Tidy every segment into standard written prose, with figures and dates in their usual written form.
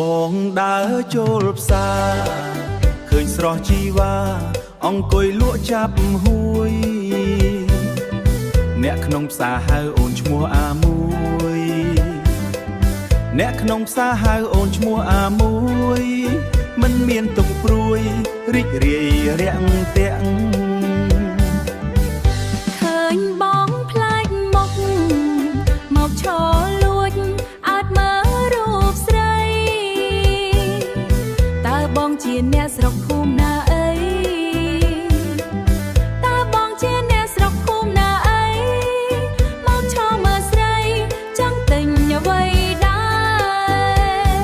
បងដើរចូលផ្សារឃើញស្រស់ជីវ៉ាអង្គុយលក់ចាប់ហួយអ្នកក្នុងផ្សារហៅអូនឈ្មោះអាមួយអ្នកក្នុងផ្សារហៅអូនឈ្មោះអាមួយមិនមានទុកព្រួយរីករាយរាក់ទាក់ឃើញបងផ្លាច់មុខមកឈរលួចអត់មើលរូបស្រីតើបងជាអ្នកស្រុកភូមិណាអីតើបងជាអ្នកស្រុកភូមិណាអីមកឈរមើលស្រីចង់ទិញអ្វីដែរ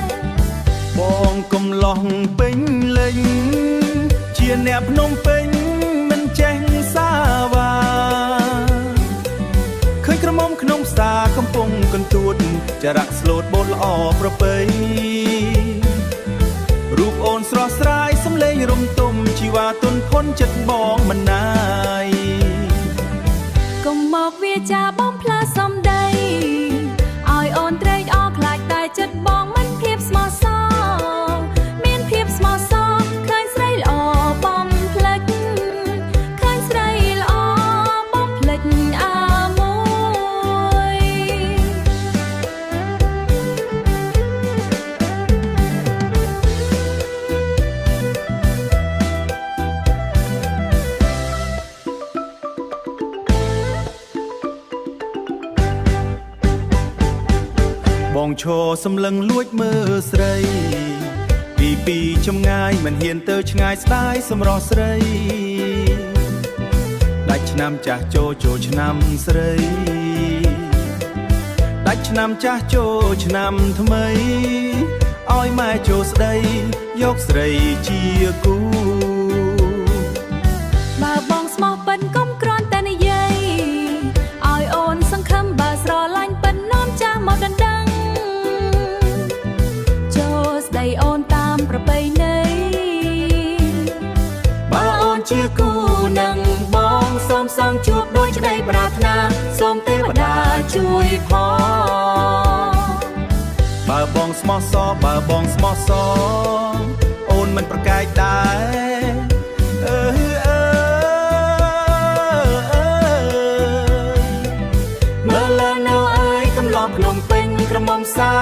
បងកំឡោះពេញលេងជាអ្នកភ្នំពេញមិនចេះសាវ៉ាឃើញក្រមុំក្នុងផ្សារកំពុងកន្ទួតចរៈស្លូតបូតល្អប្រពៃរូបអូនស្រស់ស្រាយសំឡេងរំទុំជីវ៉ាទុនផុនចិត្តបងមិនណាយកុំមកវាចាបងផ្លាសំដីឲ្យអូនត្រេកអរខ្លាចតែចិត្តបងមិនភាពស្មោះសរមានភាពស្មោះសរឃើញស្រីល្អបំផ្លិចឃើញស្រីល្អបំផ្លិចអាមួយបងឈរសម្លឹងលួចមើលស្រីពីចម្ងាយមិនហ៊ានទៅឆ្ងាយស្ដាយសម្រស់ស្រីដាច់ឆ្នាំចាស់ចូលឆ្នាំស្រីដាច់ឆ្នាំចាស់ចូលឆ្នាំថ្មីឲ្យម៉ែចូលស្ដីយកស្រីជាគូបើបងស្មោះពិនកុំគ្រាន់តែនិយាយឲ្យអូនសង្ឃឹមបើស្រឡាញ់ពិននាំចាស់មកដណ្ដឹងចូលស្ដីអូនតាមប្រពៃណីបើអូនជាគូនឹងបងសូមសងជួបដោយក្តីប្រាថ្នាសូមទេវតាជួយផងបើបងស្មោះសរបើបងស្មោះសរអូនមិនប្រកែកដែរមើលលើនៅអើយកំឡោះភ្នំពេញក្រមុំសា